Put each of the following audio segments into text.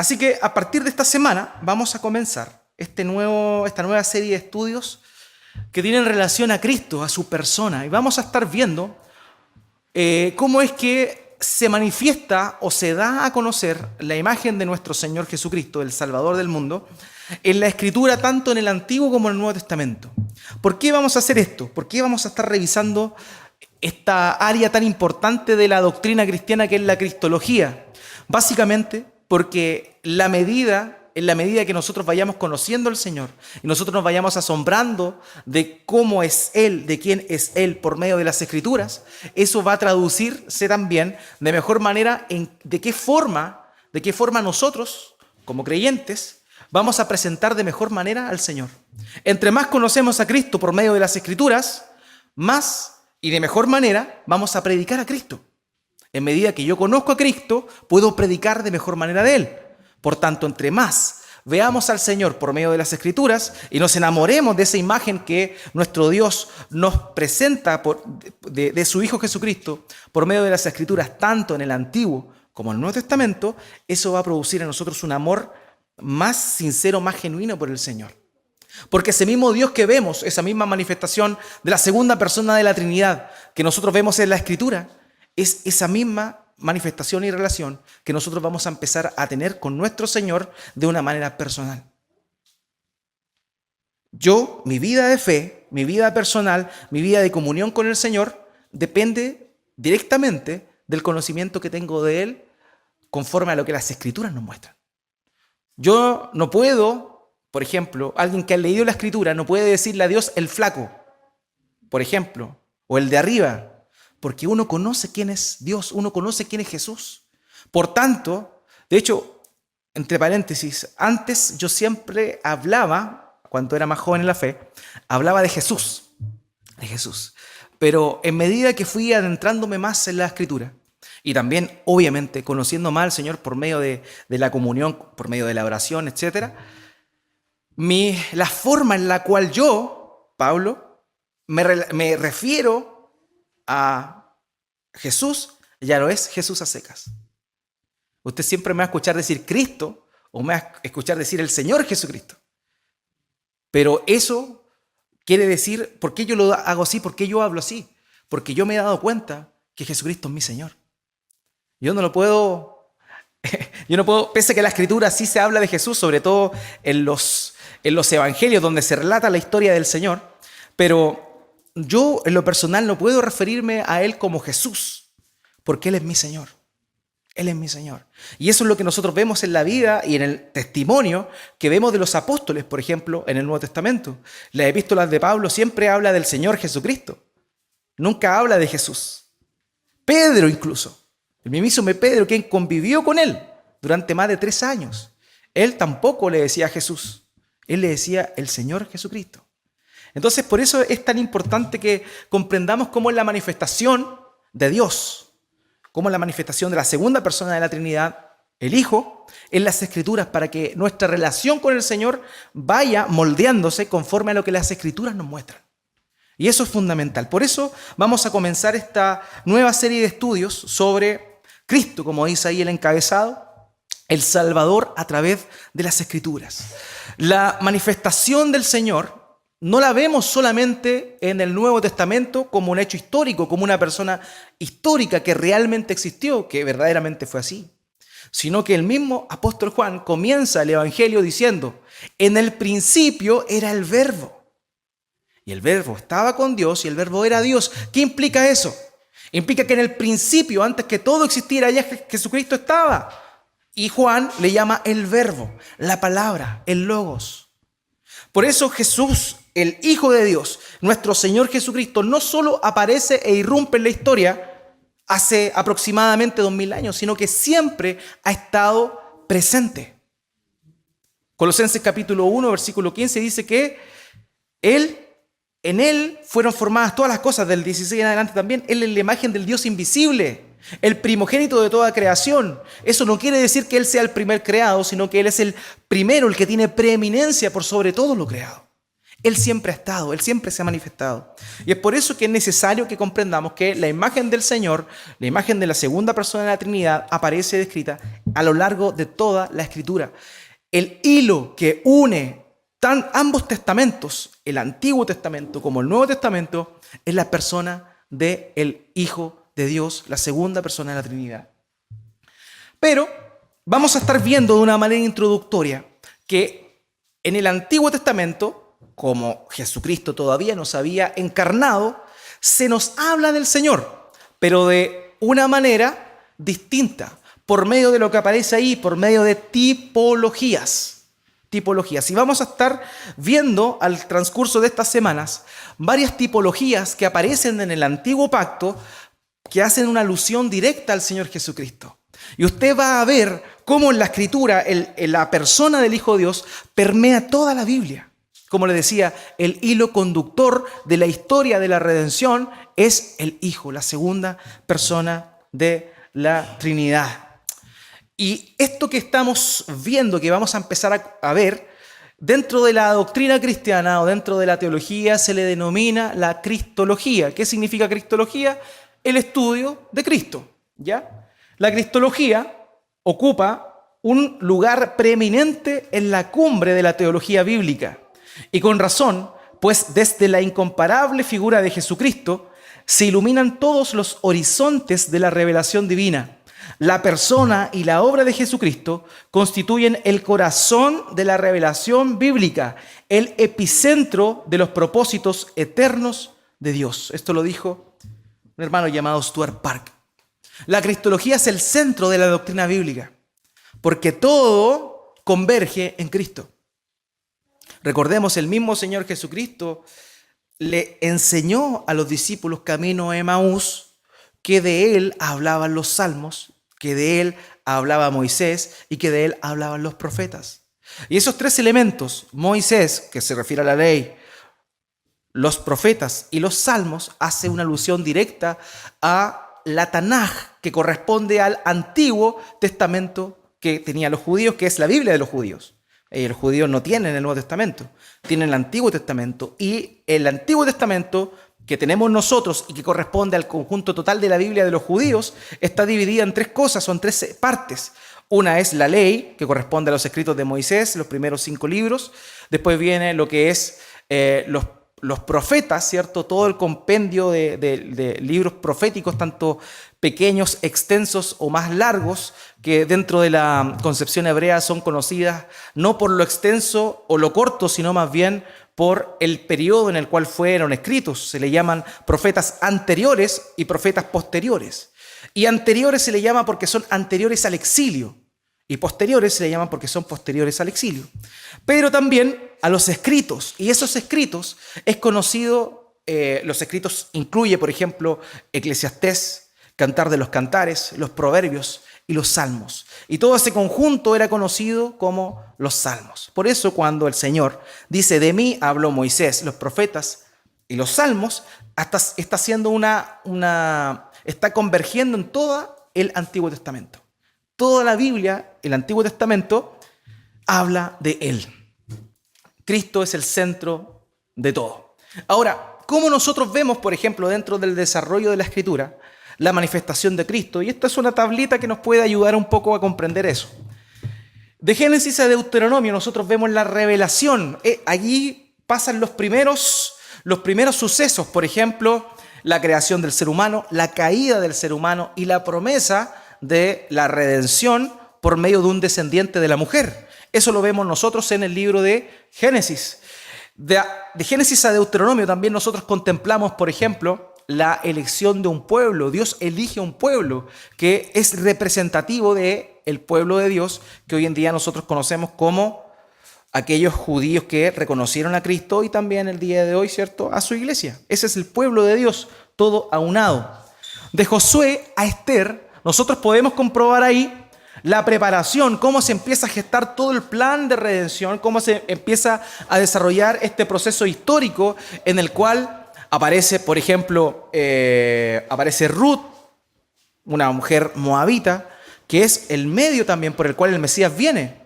Así que a partir de esta semana vamos a comenzar esta nueva serie de estudios que tienen relación a Cristo, a su persona. Y vamos a estar viendo cómo es que se manifiesta o se da a conocer la imagen de nuestro Señor Jesucristo, el Salvador del mundo, en la Escritura, tanto en el Antiguo como en el Nuevo Testamento. ¿Por qué vamos a hacer esto? ¿Por qué vamos a estar revisando esta área tan importante de la doctrina cristiana que es la cristología? Básicamente porque en la medida que nosotros vayamos conociendo al Señor y nosotros nos vayamos asombrando de cómo es Él, de quién es Él por medio de las Escrituras, eso va a traducirse también de mejor manera en de qué forma nosotros, como creyentes, vamos a presentar de mejor manera al Señor. Entre más conocemos a Cristo por medio de las Escrituras, más y de mejor manera vamos a predicar a Cristo. En medida que yo conozco a Cristo, puedo predicar de mejor manera de Él. Por tanto, entre más veamos al Señor por medio de las Escrituras y nos enamoremos de esa imagen que nuestro Dios nos presenta de su Hijo Jesucristo por medio de las Escrituras, tanto en el Antiguo como en el Nuevo Testamento, eso va a producir en nosotros un amor más sincero, más genuino por el Señor. Porque ese mismo Dios que vemos, esa misma manifestación de la segunda persona de la Trinidad que nosotros vemos en la Escritura, es esa misma manifestación y relación que nosotros vamos a empezar a tener con nuestro Señor de una manera personal. Mi vida de fe, mi vida personal, mi vida de comunión con el Señor depende directamente del conocimiento que tengo de Él conforme a lo que las Escrituras nos muestran. Yo no puedo, por ejemplo, alguien que ha leído la Escritura no puede decirle a Dios el flaco, por ejemplo, o el de arriba, porque uno conoce quién es Dios, uno conoce quién es Jesús. Por tanto, de hecho, entre paréntesis, antes yo siempre hablaba, cuando era más joven en la fe, hablaba de Jesús. Pero en medida que fui adentrándome más en la Escritura, y también, obviamente, conociendo más al Señor por medio de la comunión, por medio de la oración, etc., la forma en la cual yo, Pablo, me refiero a Jesús, ya no es Jesús a secas. Usted siempre me va a escuchar decir Cristo o me va a escuchar decir el Señor Jesucristo. Pero eso quiere decir, ¿por qué yo lo hago así? ¿Por qué yo hablo así? Porque yo me he dado cuenta que Jesucristo es mi Señor. Yo no puedo, pese a que en la Escritura sí se habla de Jesús, sobre todo en los evangelios donde se relata la historia del Señor, pero yo, en lo personal, no puedo referirme a Él como Jesús, porque Él es mi Señor. Él es mi Señor. Y eso es lo que nosotros vemos en la vida y en el testimonio que vemos de los apóstoles, por ejemplo, en el Nuevo Testamento. Las epístolas de Pablo siempre habla del Señor Jesucristo. Nunca habla de Jesús. Pedro incluso, el mismísimo Pedro, quien convivió con Él durante más de 3 años, él tampoco le decía Jesús. Él le decía el Señor Jesucristo. Entonces, por eso es tan importante que comprendamos cómo es la manifestación de Dios, cómo es la manifestación de la segunda persona de la Trinidad, el Hijo, en las Escrituras, para que nuestra relación con el Señor vaya moldeándose conforme a lo que las Escrituras nos muestran. Y eso es fundamental. Por eso vamos a comenzar esta nueva serie de estudios sobre Cristo, como dice ahí el encabezado, el Salvador a través de las Escrituras. La manifestación del Señor no la vemos solamente en el Nuevo Testamento como un hecho histórico, como una persona histórica que realmente existió, que verdaderamente fue así, sino que el mismo apóstol Juan comienza el Evangelio diciendo, en el principio era el Verbo, y el Verbo estaba con Dios y el Verbo era Dios. ¿Qué implica eso? Implica que en el principio, antes que todo existiera, ya Jesucristo estaba. Y Juan le llama el Verbo, la palabra, el Logos. Por eso Jesús, el Hijo de Dios, nuestro Señor Jesucristo, no solo aparece e irrumpe en la historia hace aproximadamente 2000 años, sino que siempre ha estado presente. Colosenses capítulo 1, versículo 15 dice que en Él fueron formadas todas las cosas, del 16 en adelante también. Él es la imagen del Dios invisible, el primogénito de toda creación. Eso no quiere decir que Él sea el primer creado, sino que Él es el primero, el que tiene preeminencia por sobre todo lo creado. Él siempre ha estado, Él siempre se ha manifestado. Y es por eso que es necesario que comprendamos que la imagen del Señor, la imagen de la segunda persona de la Trinidad, aparece descrita a lo largo de toda la Escritura. El hilo que une ambos testamentos, el Antiguo Testamento como el Nuevo Testamento, es la persona del Hijo de Dios, la segunda persona de la Trinidad. Pero vamos a estar viendo de una manera introductoria que en el Antiguo Testamento, como Jesucristo todavía nos había encarnado, se nos habla del Señor, pero de una manera distinta, por medio de lo que aparece ahí, por medio de tipologías. Y vamos a estar viendo al transcurso de estas semanas varias tipologías que aparecen en el Antiguo Pacto que hacen una alusión directa al Señor Jesucristo. Y usted va a ver cómo en la Escritura la persona del Hijo de Dios permea toda la Biblia. Como le decía, el hilo conductor de la historia de la redención es el Hijo, la segunda persona de la Trinidad. Y esto que estamos viendo, que vamos a empezar a ver, dentro de la doctrina cristiana o dentro de la teología se le denomina la cristología. ¿Qué significa cristología? El estudio de Cristo, ¿ya? La cristología ocupa un lugar preeminente en la cumbre de la teología bíblica. Y con razón, pues desde la incomparable figura de Jesucristo se iluminan todos los horizontes de la revelación divina. La persona y la obra de Jesucristo constituyen el corazón de la revelación bíblica, el epicentro de los propósitos eternos de Dios. Esto lo dijo un hermano llamado Stuart Park. La cristología es el centro de la doctrina bíblica, porque todo converge en Cristo. Recordemos, el mismo Señor Jesucristo le enseñó a los discípulos camino a Emaús que de Él hablaban los salmos, que de Él hablaba Moisés y que de Él hablaban los profetas. Y esos tres elementos, Moisés, que se refiere a la ley, los profetas y los salmos, hace una alusión directa a la Tanaj, que corresponde al Antiguo Testamento que tenían los judíos, que es la Biblia de los judíos. Los judíos no tienen el Nuevo Testamento, tienen el Antiguo Testamento. Y el Antiguo Testamento que tenemos nosotros y que corresponde al conjunto total de la Biblia de los judíos, está dividida en tres cosas, son tres partes. Una es la ley, que corresponde a los escritos de Moisés, los primeros 5 libros. Después viene lo que es los profetas, ¿cierto? Todo el compendio de libros proféticos, tanto pequeños, extensos o más largos, que dentro de la concepción hebrea son conocidas no por lo extenso o lo corto, sino más bien por el periodo en el cual fueron escritos. Se le llaman profetas anteriores y profetas posteriores. Y anteriores se le llama porque son anteriores al exilio. Y posteriores se le llaman porque son posteriores al exilio. Pero también a los escritos. Y esos escritos es conocido, los escritos incluye, por ejemplo, Eclesiastés, Cantar de los Cantares, los Proverbios y los Salmos. Y todo ese conjunto era conocido como los Salmos. Por eso cuando el Señor dice, de mí habló Moisés, los profetas y los Salmos, está haciendo está convergiendo en todo el Antiguo Testamento. Toda la Biblia, el Antiguo Testamento, habla de Él. Cristo es el centro de todo. Ahora, ¿cómo nosotros vemos, por ejemplo, dentro del desarrollo de la Escritura, la manifestación de Cristo? Y esta es una tablita que nos puede ayudar un poco a comprender eso. De Génesis a Deuteronomio nosotros vemos la revelación. Allí pasan los primeros sucesos, por ejemplo, la creación del ser humano, la caída del ser humano y la promesa de la redención por medio de un descendiente de la mujer. Eso lo vemos nosotros en el libro de Génesis. De Génesis a Deuteronomio también nosotros contemplamos, por ejemplo, la elección de un pueblo. Dios elige un pueblo que es representativo del pueblo de Dios, que hoy en día nosotros conocemos como aquellos judíos que reconocieron a Cristo y también el día de hoy, ¿cierto?, a su iglesia. Ese es el pueblo de Dios, todo aunado. De Josué a Esther, nosotros podemos comprobar ahí la preparación, cómo se empieza a gestar todo el plan de redención, cómo se empieza a desarrollar este proceso histórico en el cual aparece, por ejemplo, aparece Ruth, una mujer moabita, que es el medio también por el cual el Mesías viene.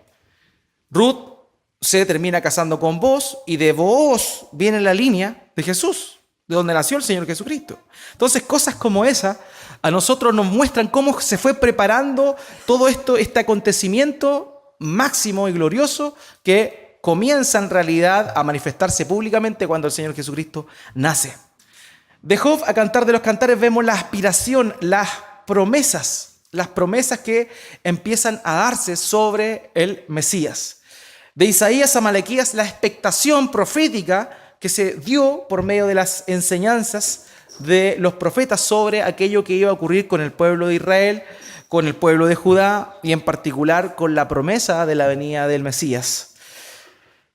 Ruth se termina casando con Booz y de Booz viene la línea de Jesús, de donde nació el Señor Jesucristo. Entonces, cosas como esa a nosotros nos muestran cómo se fue preparando todo esto, este acontecimiento máximo y glorioso que comienza en realidad a manifestarse públicamente cuando el Señor Jesucristo nace. De Job a Cantar de los Cantares vemos la aspiración, las promesas que empiezan a darse sobre el Mesías. De Isaías a Malaquías, la expectación profética que se dio por medio de las enseñanzas de los profetas sobre aquello que iba a ocurrir con el pueblo de Israel, con el pueblo de Judá y en particular con la promesa de la venida del Mesías.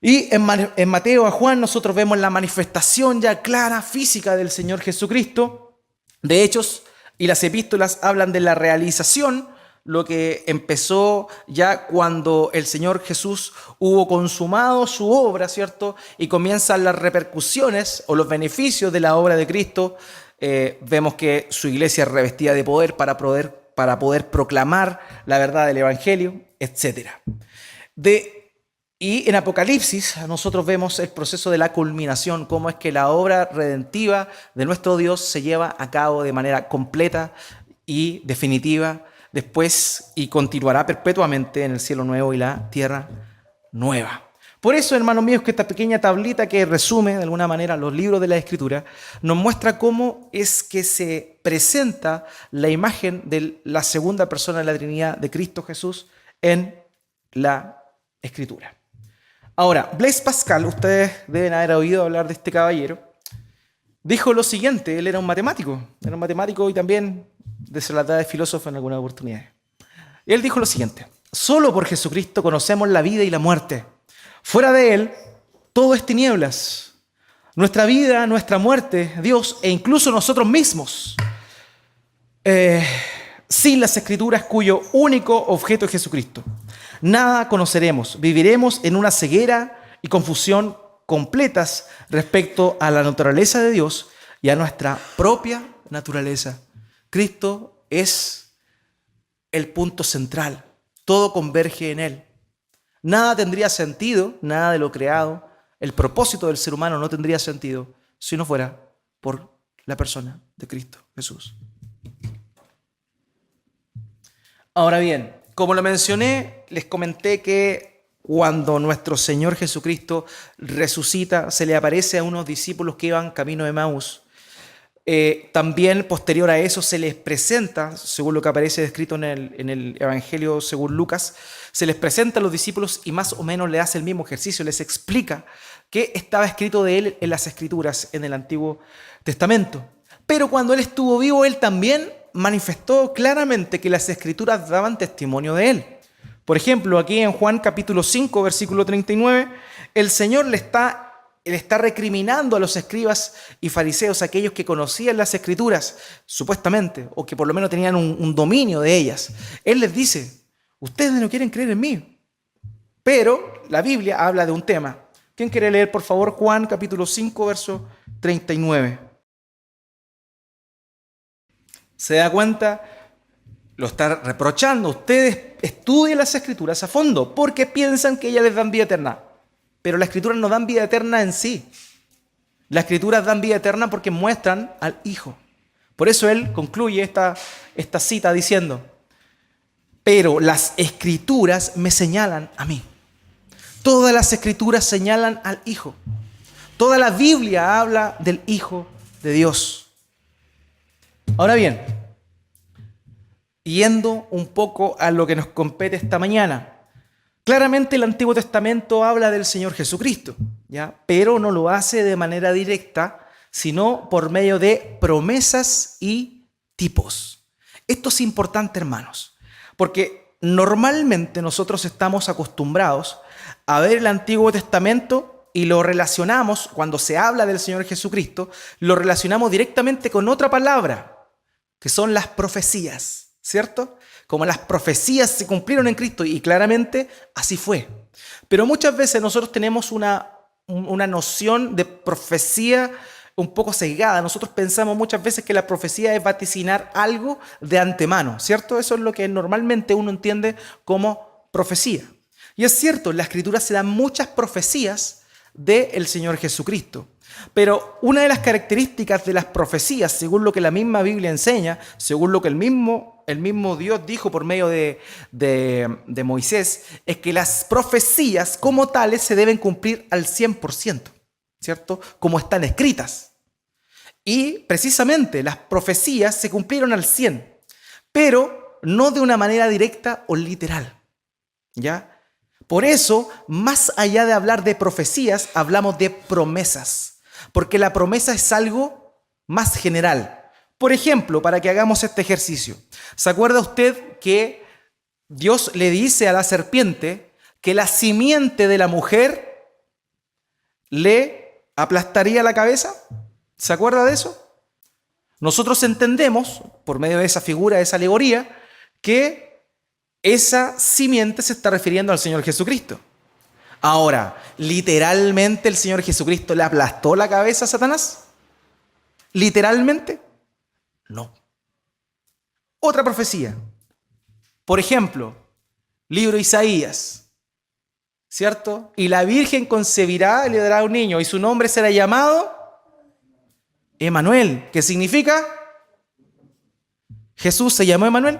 Y en Mateo a Juan nosotros vemos la manifestación ya clara, física del Señor Jesucristo. De Hechos y las epístolas hablan de la realización, lo que empezó ya cuando el Señor Jesús hubo consumado su obra, ¿cierto? Y comienzan las repercusiones o los beneficios de la obra de Cristo. Vemos que su iglesia es revestida de poder para poder proclamar la verdad del Evangelio, etc. Y en Apocalipsis nosotros vemos el proceso de la culminación, cómo es que la obra redentiva de nuestro Dios se lleva a cabo de manera completa y definitiva después y continuará perpetuamente en el cielo nuevo y la tierra nueva. Por eso, hermanos míos, que esta pequeña tablita que resume de alguna manera los libros de la Escritura nos muestra cómo es que se presenta la imagen de la segunda persona de la Trinidad de Cristo Jesús en la Escritura. Ahora, Blaise Pascal, ustedes deben haber oído hablar de este caballero, dijo lo siguiente. Él era un matemático y también se la da de filósofo en alguna oportunidad. Él dijo lo siguiente: solo por Jesucristo conocemos la vida y la muerte. Fuera de Él, todo es tinieblas. Nuestra vida, nuestra muerte, Dios e incluso nosotros mismos. Sin las Escrituras cuyo único objeto es Jesucristo, nada conoceremos. Viviremos en una ceguera y confusión completas respecto a la naturaleza de Dios y a nuestra propia naturaleza. Cristo es el punto central. Todo converge en Él. Nada tendría sentido, nada de lo creado, el propósito del ser humano no tendría sentido si no fuera por la persona de Cristo Jesús. Ahora bien, como lo mencioné, les comenté que cuando nuestro Señor Jesucristo resucita, se le aparece a unos discípulos que iban camino de Emaús. También posterior a eso se les presenta, según lo que aparece descrito en el Evangelio según Lucas, se les presenta a los discípulos y más o menos le hace el mismo ejercicio, les explica qué estaba escrito de él en las Escrituras en el Antiguo Testamento. Pero cuando él estuvo vivo, él también manifestó claramente que las Escrituras daban testimonio de él. Por ejemplo, aquí en Juan capítulo 5, versículo 39, el Señor le está recriminando a los escribas y fariseos, aquellos que conocían las Escrituras, supuestamente, o que por lo menos tenían un dominio de ellas. Él les dice: ustedes no quieren creer en mí. Pero la Biblia habla de un tema. ¿Quién quiere leer, por favor, Juan capítulo 5, verso 39? ¿Se da cuenta? Lo está reprochando. Ustedes estudien las Escrituras a fondo porque piensan que ellas les dan vida eterna. Pero las Escrituras no dan vida eterna en sí. Las Escrituras dan vida eterna porque muestran al Hijo. Por eso él concluye esta cita diciendo: pero las Escrituras me señalan a mí. Todas las Escrituras señalan al Hijo. Toda la Biblia habla del Hijo de Dios. Ahora bien, yendo un poco a lo que nos compete esta mañana, claramente el Antiguo Testamento habla del Señor Jesucristo, ¿ya? Pero no lo hace de manera directa, sino por medio de promesas y tipos. Esto es importante, hermanos, porque normalmente nosotros estamos acostumbrados a ver el Antiguo Testamento y lo relacionamos, cuando se habla del Señor Jesucristo, lo relacionamos directamente con otra palabra, que son las profecías, ¿cierto? Como las profecías se cumplieron en Cristo, y claramente así fue. Pero muchas veces nosotros tenemos una noción de profecía un poco sesgada. Nosotros pensamos muchas veces que la profecía es vaticinar algo de antemano, ¿cierto? Eso es lo que normalmente uno entiende como profecía. Y es cierto, en la Escritura se dan muchas profecías del Señor Jesucristo. Pero una de las características de las profecías, según lo que la misma Biblia enseña, según lo que el mismo Dios dijo por medio de Moisés, es que las profecías como tales se deben cumplir al 100%, ¿cierto? Como están escritas. Y precisamente las profecías se cumplieron al 100%, pero no de una manera directa o literal, ¿ya? Por eso, más allá de hablar de profecías, hablamos de promesas, porque la promesa es algo más general. Por ejemplo, para que hagamos este ejercicio, ¿se acuerda usted que Dios le dice a la serpiente que la simiente de la mujer le aplastaría la cabeza? ¿Se acuerda de eso? Nosotros entendemos, por medio de esa figura, de esa alegoría, que esa simiente se está refiriendo al Señor Jesucristo. Ahora, ¿literalmente el Señor Jesucristo le aplastó la cabeza a Satanás? ¿Literalmente? No. Otra profecía. Por ejemplo, libro de Isaías, ¿cierto? Y la Virgen concebirá y le dará un niño, y su nombre será llamado Emanuel. ¿Qué significa? Jesús se llamó Emanuel.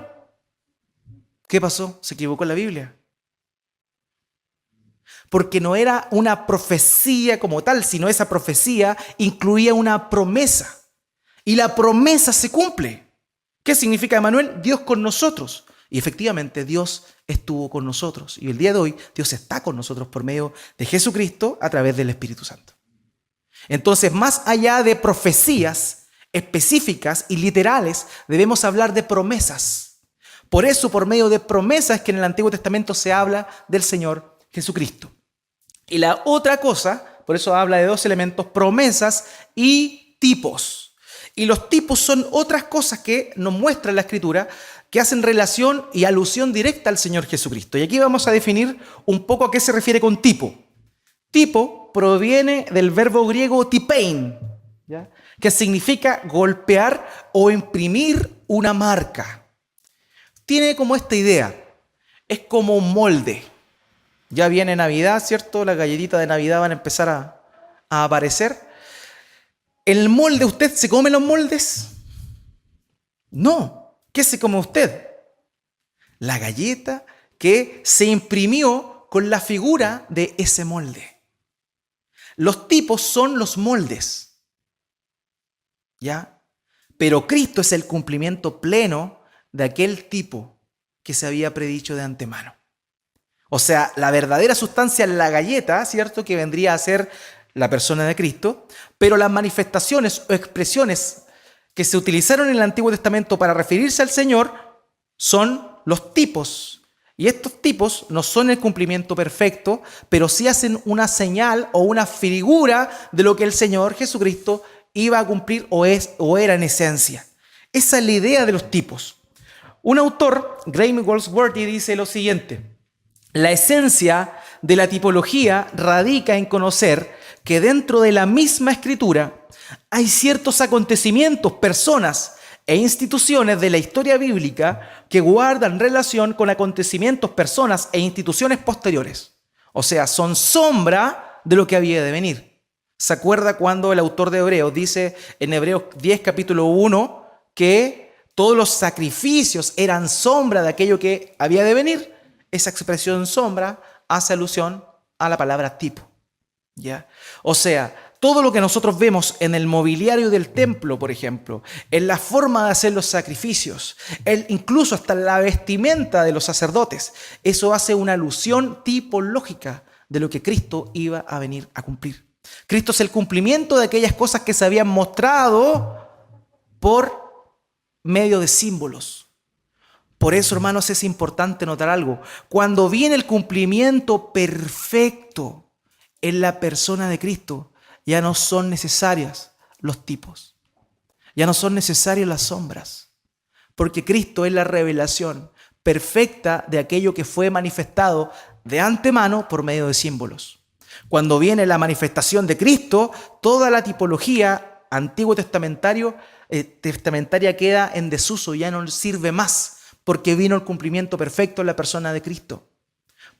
¿Qué pasó? Se equivocó en la Biblia. Porque no era una profecía como tal, sino esa profecía incluía una promesa. Y la promesa se cumple. ¿Qué significa Emanuel? Dios con nosotros. Y efectivamente Dios estuvo con nosotros. Y el día de hoy Dios está con nosotros por medio de Jesucristo a través del Espíritu Santo. Entonces, más allá de profecías específicas y literales, debemos hablar de promesas. Por eso, por medio de promesas, que en el Antiguo Testamento se habla del Señor Jesucristo. Y la otra cosa, por eso habla de dos elementos, promesas y tipos. Y los tipos son otras cosas que nos muestra la Escritura, que hacen relación y alusión directa al Señor Jesucristo. Y aquí vamos a definir un poco a qué se refiere con tipo. Tipo proviene del verbo griego tipein, ¿ya? Que significa golpear o imprimir una marca. Tiene como esta idea, es como un molde. Ya viene Navidad, ¿cierto? Las galletitas de Navidad van a empezar a aparecer. ¿El molde, usted se come los moldes? No. ¿Qué se come usted? La galleta que se imprimió con la figura de ese molde. Los tipos son los moldes, ¿ya? Pero Cristo es el cumplimiento pleno de aquel tipo que se había predicho de antemano. O sea, la verdadera sustancia es la galleta, ¿cierto? Que vendría a ser la persona de Cristo, pero las manifestaciones o expresiones que se utilizaron en el Antiguo Testamento para referirse al Señor son los tipos. Y estos tipos no son el cumplimiento perfecto, pero sí hacen una señal o una figura de lo que el Señor Jesucristo iba a cumplir o era en esencia. Esa es la idea de los tipos. Un autor, Graham Goldsworthy, dice lo siguiente: la esencia de la tipología radica en conocer que dentro de la misma Escritura hay ciertos acontecimientos, personas e instituciones de la historia bíblica que guardan relación con acontecimientos, personas e instituciones posteriores. O sea, son sombra de lo que había de venir. ¿Se acuerda cuando el autor de Hebreos dice en Hebreos 10, capítulo 1, que todos los sacrificios eran sombra de aquello que había de venir? Esa expresión sombra hace alusión a la palabra tipo, ¿ya? O sea, todo lo que nosotros vemos en el mobiliario del templo, por ejemplo, en la forma de hacer los sacrificios, incluso hasta la vestimenta de los sacerdotes, eso hace una alusión tipológica de lo que Cristo iba a venir a cumplir. Cristo es el cumplimiento de aquellas cosas que se habían mostrado por medio de símbolos. Por eso, hermanos, es importante notar algo. Cuando viene el cumplimiento perfecto en la persona de Cristo, ya no son necesarias los tipos, ya no son necesarias las sombras, porque Cristo es la revelación perfecta de aquello que fue manifestado de antemano por medio de símbolos. Cuando viene la manifestación de Cristo, toda la tipología antiguo testamentaria queda en desuso, ya no sirve más, porque vino el cumplimiento perfecto en la persona de Cristo.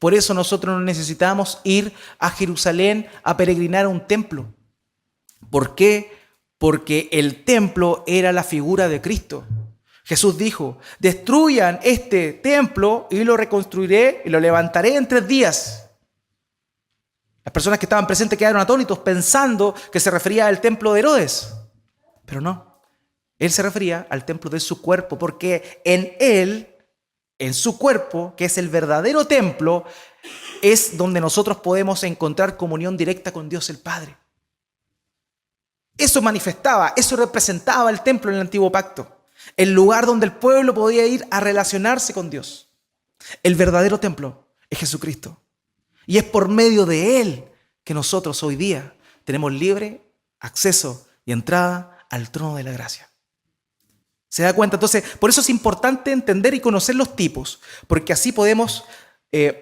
Por eso nosotros no necesitamos ir a Jerusalén a peregrinar a un templo. ¿Por qué? Porque el templo era la figura de Cristo. Jesús dijo, destruyan este templo y lo reconstruiré y lo levantaré en 3 días. Las personas que estaban presentes quedaron atónitos pensando que se refería al templo de Herodes. Pero no, él se refería al templo de su cuerpo, porque en él, en su cuerpo, que es el verdadero templo, es donde nosotros podemos encontrar comunión directa con Dios el Padre. Eso manifestaba, eso representaba el templo en el antiguo pacto. El lugar donde el pueblo podía ir a relacionarse con Dios. El verdadero templo es Jesucristo. Y es por medio de Él que nosotros hoy día tenemos libre acceso y entrada al trono de la gracia. ¿Se da cuenta? Entonces, por eso es importante entender y conocer los tipos, porque así podemos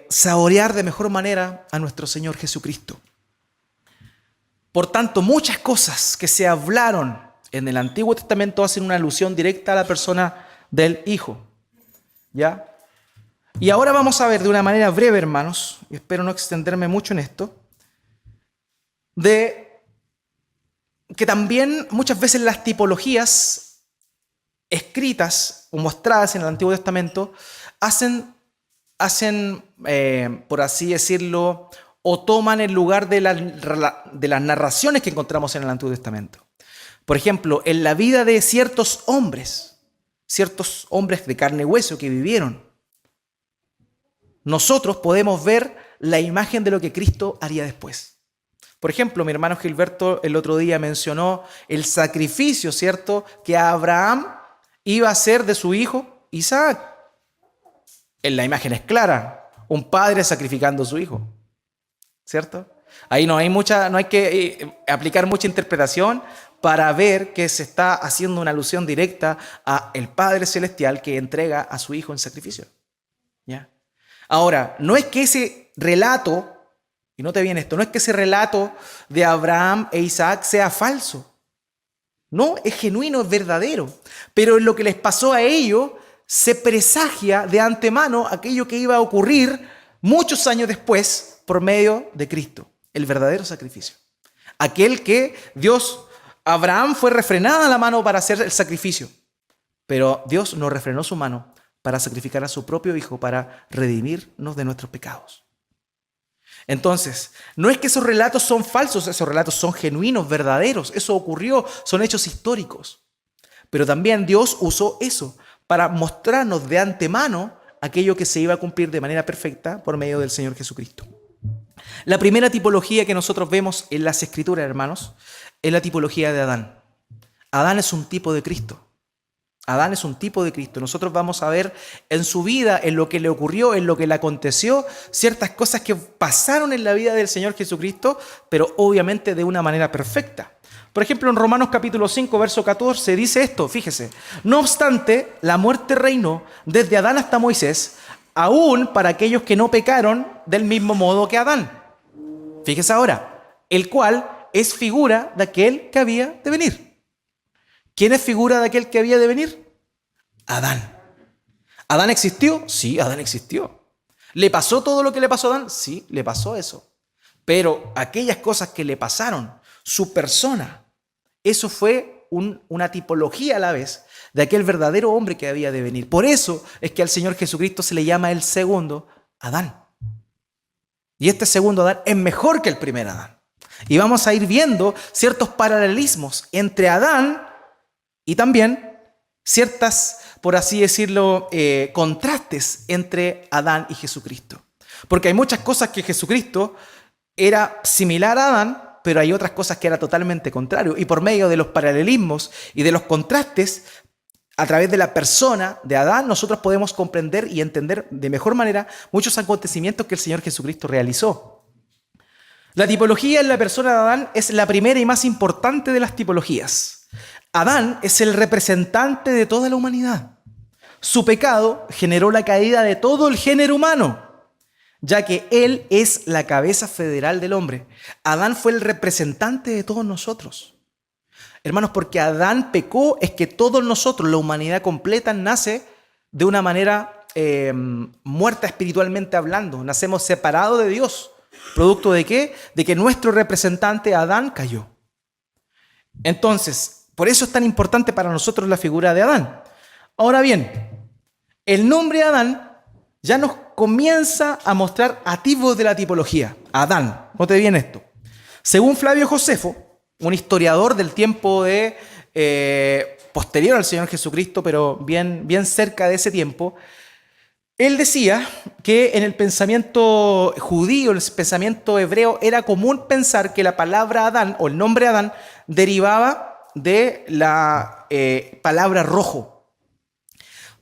saborear de mejor manera a nuestro Señor Jesucristo. Por tanto, muchas cosas que se hablaron en el Antiguo Testamento hacen una alusión directa a la persona del Hijo. ¿Ya? Y ahora vamos a ver de una manera breve, hermanos, y espero no extenderme mucho en esto, de que también muchas veces las tipologías escritas o mostradas en el Antiguo Testamento hacen por así decirlo, o toman el lugar de las narraciones que encontramos en el Antiguo Testamento. Por ejemplo, en la vida de ciertos hombres de carne y hueso que vivieron, nosotros podemos ver la imagen de lo que Cristo haría después. Por ejemplo, mi hermano Gilberto el otro día mencionó el sacrificio, ¿cierto?, que Abraham iba a hacer de su hijo Isaac. En la imagen es clara, un padre sacrificando a su hijo, ¿cierto? Ahí no hay que aplicar mucha interpretación para ver que se está haciendo una alusión directa a el Padre Celestial que entrega a su hijo en sacrificio. ¿Ya? Ahora, no es que ese relato, y note bien esto, no es que ese relato de Abraham e Isaac sea falso. No, es genuino, es verdadero. Pero en lo que les pasó a ellos, se presagia de antemano aquello que iba a ocurrir muchos años después por medio de Cristo, el verdadero sacrificio. Aquel que Abraham fue refrenada la mano para hacer el sacrificio, pero Dios no refrenó su mano para sacrificar a su propio hijo para redimirnos de nuestros pecados. Entonces, no es que esos relatos son falsos, esos relatos son genuinos, verdaderos, eso ocurrió, son hechos históricos. Pero también Dios usó eso para mostrarnos de antemano aquello que se iba a cumplir de manera perfecta por medio del Señor Jesucristo. La primera tipología que nosotros vemos en las Escrituras, hermanos, es la tipología de Adán. Adán es un tipo de Cristo. Adán es un tipo de Cristo. Nosotros vamos a ver en su vida, en lo que le ocurrió, en lo que le aconteció, ciertas cosas que pasaron en la vida del Señor Jesucristo, pero obviamente de una manera perfecta. Por ejemplo, en Romanos capítulo 5, verso 14, dice esto, fíjese. No obstante, la muerte reinó desde Adán hasta Moisés, aún para aquellos que no pecaron del mismo modo que Adán. Fíjese ahora, el cual es figura de aquel que había de venir. ¿Quién es figura de aquel que había de venir? Adán. ¿Adán existió? Sí, Adán existió. ¿Le pasó todo lo que le pasó a Adán? Sí, le pasó eso. Pero aquellas cosas que le pasaron, su persona, eso fue una tipología a la vez de aquel verdadero hombre que había de venir. Por eso es que al Señor Jesucristo se le llama el segundo Adán. Y este segundo Adán es mejor que el primer Adán. Y vamos a ir viendo ciertos paralelismos entre Adán y también ciertas, por así decirlo, contrastes entre Adán y Jesucristo. Porque hay muchas cosas que Jesucristo era similar a Adán, pero hay otras cosas que era totalmente contrario. Y por medio de los paralelismos y de los contrastes, a través de la persona de Adán, nosotros podemos comprender y entender de mejor manera muchos acontecimientos que el Señor Jesucristo realizó. La tipología en la persona de Adán es la primera y más importante de las tipologías. Adán es el representante de toda la humanidad. Su pecado generó la caída de todo el género humano, ya que él es la cabeza federal del hombre. Adán fue el representante de todos nosotros. Hermanos, porque Adán pecó es que todos nosotros, la humanidad completa, nace de una manera muerta espiritualmente hablando. Nacemos separados de Dios. ¿Producto de qué? De que nuestro representante Adán cayó. Entonces, por eso es tan importante para nosotros la figura de Adán. Ahora bien, el nombre Adán ya nos comienza a mostrar atisbos de la tipología. Adán, note bien esto. Según Flavio Josefo, un historiador del tiempo posterior al Señor Jesucristo, pero bien cerca de ese tiempo, él decía que en el pensamiento judío, en el pensamiento hebreo, era común pensar que la palabra Adán o el nombre Adán derivaba de la palabra rojo.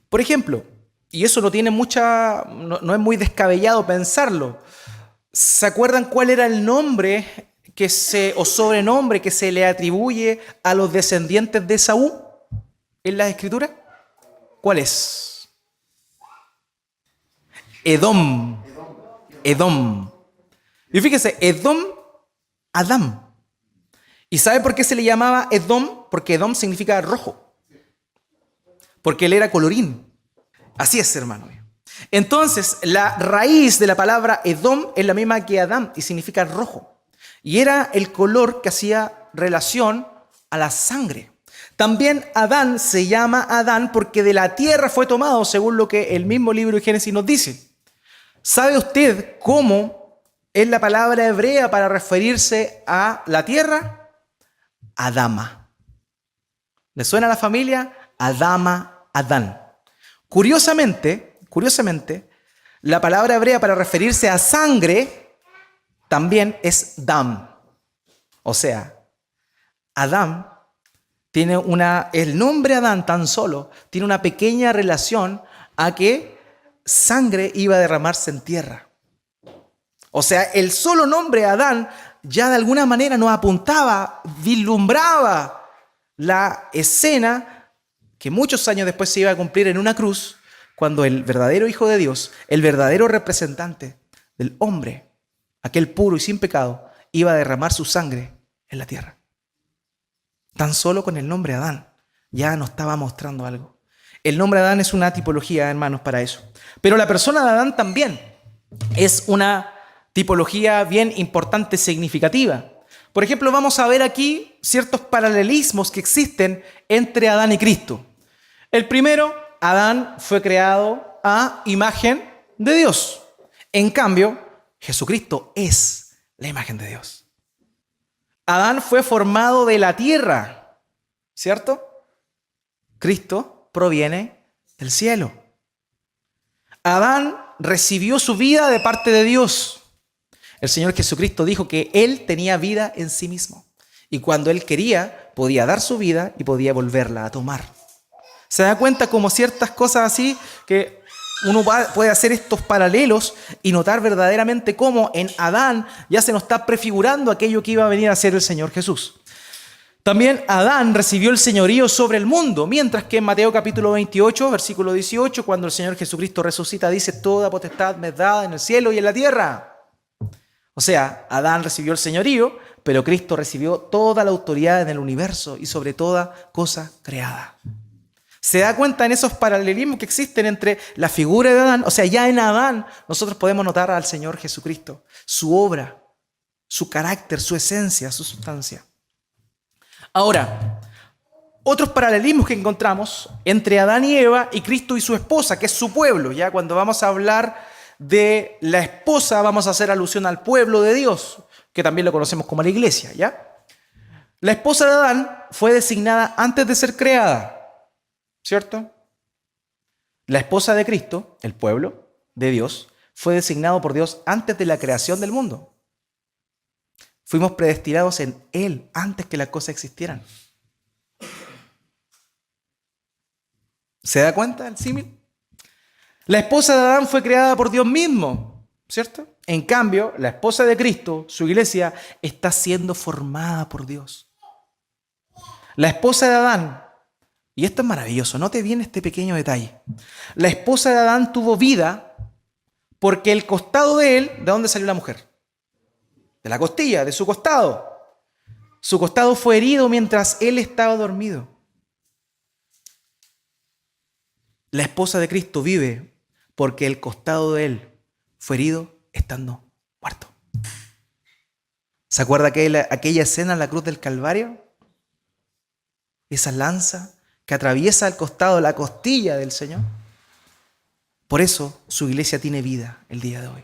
Por ejemplo, y eso no es muy descabellado pensarlo. ¿Se acuerdan cuál era el nombre o sobrenombre que se le atribuye a los descendientes de Esaú en las Escrituras? ¿Cuál es? Edom. Edom. Y fíjese, Edom, Adán. ¿Y sabe por qué se le llamaba Edom? Porque Edom significa rojo. Porque él era colorín. Así es, hermano. Entonces, la raíz de la palabra Edom es la misma que Adán y significa rojo. Y era el color que hacía relación a la sangre. También Adán se llama Adán porque de la tierra fue tomado, según lo que el mismo libro de Génesis nos dice. ¿Sabe usted cómo es la palabra hebrea para referirse a la tierra? Adama. ¿Le suena a la familia? Adama, Adán. Curiosamente, la palabra hebrea para referirse a sangre también es dam. O sea, Adán tiene el nombre Adán tan solo tiene una pequeña relación a que sangre iba a derramarse en tierra. O sea, el solo nombre Adán ya de alguna manera nos apuntaba, vislumbraba la escena que muchos años después se iba a cumplir en una cruz, cuando el verdadero Hijo de Dios, el verdadero representante del hombre, aquel puro y sin pecado, iba a derramar su sangre en la tierra. Tan solo con el nombre Adán ya nos estaba mostrando algo. El nombre Adán es una tipología, hermanos, para eso. Pero la persona de Adán también es una tipología bien importante, significativa. Por ejemplo, vamos a ver aquí ciertos paralelismos que existen entre Adán y Cristo. El primero, Adán fue creado a imagen de Dios. En cambio, Jesucristo es la imagen de Dios. Adán fue formado de la tierra, ¿cierto? Cristo proviene del cielo. Adán recibió su vida de parte de Dios. El Señor Jesucristo dijo que Él tenía vida en sí mismo. Y cuando Él quería, podía dar su vida y podía volverla a tomar. ¿Se da cuenta como ciertas cosas así que uno puede hacer estos paralelos y notar verdaderamente cómo en Adán ya se nos está prefigurando aquello que iba a venir a ser el Señor Jesús? También Adán recibió el señorío sobre el mundo, mientras que en Mateo capítulo 28, versículo 18, cuando el Señor Jesucristo resucita, dice: toda potestad me es dada en el cielo y en la tierra. O sea, Adán recibió el señorío, pero Cristo recibió toda la autoridad en el universo y sobre toda cosa creada. ¿Se da cuenta en esos paralelismos que existen entre la figura de Adán? O sea, ya en Adán nosotros podemos notar al Señor Jesucristo, su obra, su carácter, su esencia, su sustancia. Ahora, otros paralelismos que encontramos entre Adán y Eva y Cristo y su esposa, que es su pueblo. Ya cuando vamos a hablar de la esposa vamos a hacer alusión al pueblo de Dios, que también lo conocemos como la iglesia, ¿ya? La esposa de Adán fue designada antes de ser creada, ¿cierto? La esposa de Cristo, el pueblo de Dios, fue designado por Dios antes de la creación del mundo. Fuimos predestinados en Él antes que las cosas existieran. ¿Se da cuenta el símil? La esposa de Adán fue creada por Dios mismo, ¿cierto? En cambio, la esposa de Cristo, su iglesia, está siendo formada por Dios. La esposa de Adán, y esto es maravilloso, note bien este pequeño detalle. La esposa de Adán tuvo vida porque el costado de él, ¿de dónde salió la mujer? De la costilla, de su costado. Su costado fue herido mientras él estaba dormido. La esposa de Cristo vive porque el costado de él fue herido estando muerto. ¿Se acuerda aquella escena en la cruz del Calvario? Esa lanza que atraviesa el costado, la costilla del Señor. Por eso su iglesia tiene vida el día de hoy.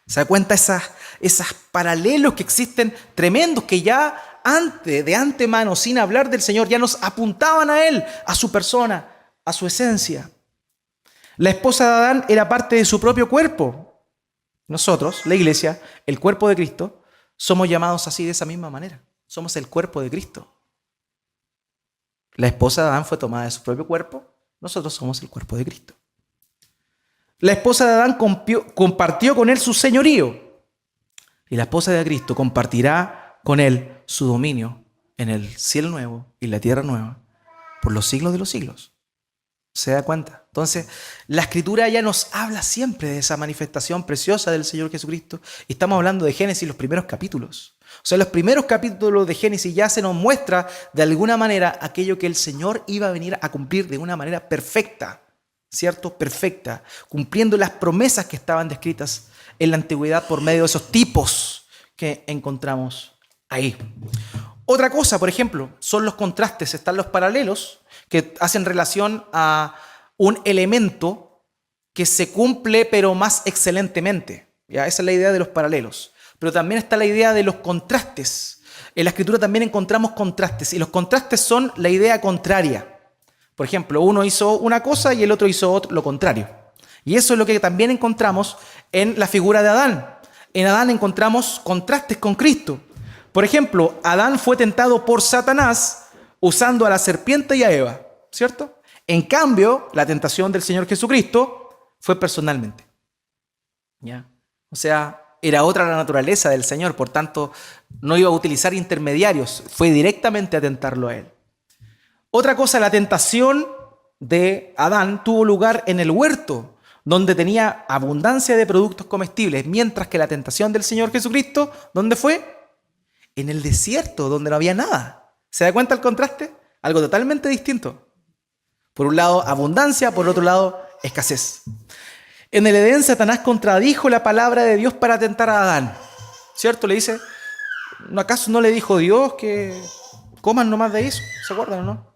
¿Se da cuenta esas paralelos que existen tremendos que ya de antemano, sin hablar del Señor, ya nos apuntaban a Él, a su persona, a su esencia? La esposa de Adán era parte de su propio cuerpo. Nosotros, la iglesia, el cuerpo de Cristo, somos llamados así de esa misma manera. Somos el cuerpo de Cristo. La esposa de Adán fue tomada de su propio cuerpo. Nosotros somos el cuerpo de Cristo. La esposa de Adán compartió con él su señorío. Y la esposa de Cristo compartirá con él su dominio en el cielo nuevo y la tierra nueva por los siglos de los siglos. ¿Se da cuenta? Entonces, la Escritura ya nos habla siempre de esa manifestación preciosa del Señor Jesucristo. Y estamos hablando de Génesis, los primeros capítulos. O sea, en los primeros capítulos de Génesis ya se nos muestra de alguna manera aquello que el Señor iba a venir a cumplir de una manera perfecta. ¿Cierto? Perfecta, cumpliendo las promesas que estaban descritas en la antigüedad por medio de esos tipos que encontramos ahí. Otra cosa, por ejemplo, son los contrastes, están los paralelos que hacen relación a un elemento que se cumple pero más excelentemente. ¿Ya? Esa es la idea de los paralelos. Pero también está la idea de los contrastes. En la Escritura también encontramos contrastes y los contrastes son la idea contraria. Por ejemplo, uno hizo una cosa y el otro hizo lo contrario. Y eso es lo que también encontramos en la figura de Adán. En Adán encontramos contrastes con Cristo. Por ejemplo, Adán fue tentado por Satanás usando a la serpiente y a Eva, ¿cierto? En cambio, la tentación del Señor Jesucristo fue personalmente. ¿Ya? O sea, era otra la naturaleza del Señor, por tanto, no iba a utilizar intermediarios, fue directamente a tentarlo a él. Otra cosa, la tentación de Adán tuvo lugar en el huerto, donde tenía abundancia de productos comestibles, mientras que la tentación del Señor Jesucristo, ¿dónde fue? En el desierto, donde no había nada. ¿Se da cuenta el contraste? Algo totalmente distinto. Por un lado, abundancia, por otro lado, escasez. En el Edén, Satanás contradijo la palabra de Dios para tentar a Adán. ¿Cierto? Le dice, ¿acaso no le dijo Dios que coman nomás de eso? ¿Se acuerdan o no?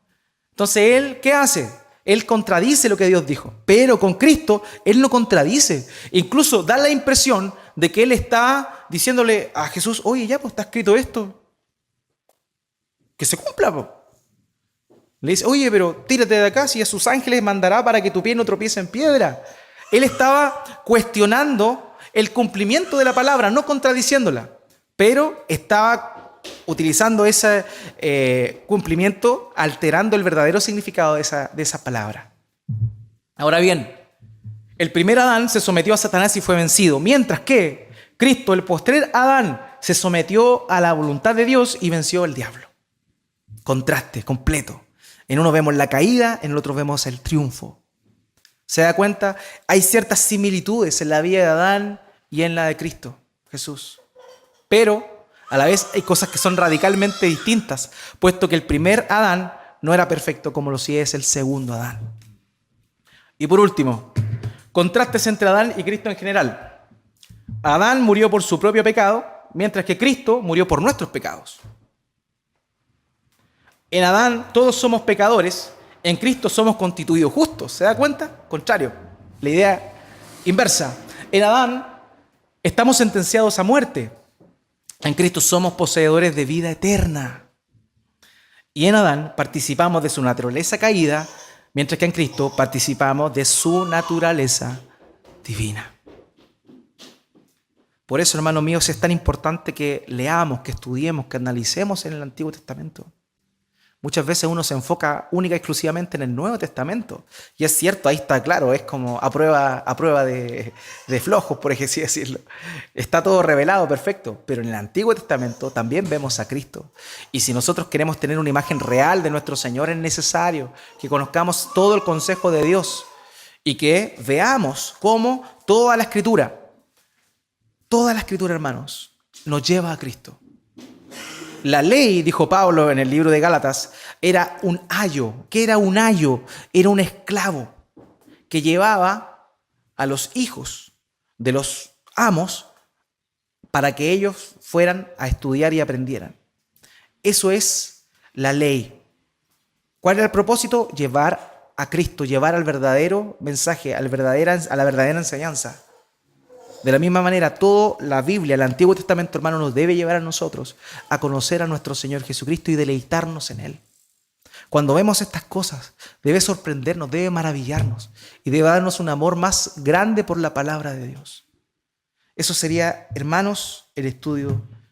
Entonces, ¿él qué hace? Él contradice lo que Dios dijo. Pero con Cristo, Él no contradice. Incluso da la impresión de que Él está diciéndole a Jesús, oye, ya, pues está escrito esto. Que se cumpla, pues. Le dice, oye, pero tírate de acá, si a sus ángeles mandará para que tu pie no tropiece en piedra. Él estaba cuestionando el cumplimiento de la palabra, no contradiciéndola, pero estaba utilizando ese cumplimiento, alterando el verdadero significado de esa palabra. Ahora bien, el primer Adán se sometió a Satanás y fue vencido, mientras que Cristo, el postrer Adán, se sometió a la voluntad de Dios y venció al diablo. Contraste completo. En uno vemos la caída, en el otro vemos el triunfo. ¿Se da cuenta? Hay ciertas similitudes en la vida de Adán y en la de Cristo, Jesús. Pero a la vez hay cosas que son radicalmente distintas, puesto que el primer Adán no era perfecto como lo sí es el segundo Adán. Y por último, contrastes entre Adán y Cristo en general. Adán murió por su propio pecado, mientras que Cristo murió por nuestros pecados. En Adán todos somos pecadores, en Cristo somos constituidos justos. ¿Se da cuenta? Contrario, la idea inversa. En Adán estamos sentenciados a muerte. En Cristo somos poseedores de vida eterna. Y en Adán participamos de su naturaleza caída, mientras que en Cristo participamos de su naturaleza divina. Por eso, hermanos míos, es tan importante que leamos, que estudiemos, que analicemos en el Antiguo Testamento. Muchas veces uno se enfoca única y exclusivamente en el Nuevo Testamento. Y es cierto, ahí está claro, es como a prueba de flojos, por así decirlo. Está todo revelado, perfecto. Pero en el Antiguo Testamento también vemos a Cristo. Y si nosotros queremos tener una imagen real de nuestro Señor, es necesario que conozcamos todo el consejo de Dios y que veamos cómo toda la Escritura, hermanos, nos lleva a Cristo. La ley, dijo Pablo en el libro de Gálatas, era un ayo. ¿Qué era un ayo? Era un esclavo que llevaba a los hijos de los amos para que ellos fueran a estudiar y aprendieran. Eso es la ley. ¿Cuál era el propósito? Llevar a Cristo, llevar al verdadero mensaje, a la verdadera enseñanza. De la misma manera, toda la Biblia, el Antiguo Testamento, hermano, nos debe llevar a nosotros a conocer a nuestro Señor Jesucristo y deleitarnos en Él. Cuando vemos estas cosas, debe sorprendernos, debe maravillarnos y debe darnos un amor más grande por la palabra de Dios. Eso sería, hermanos, el estudio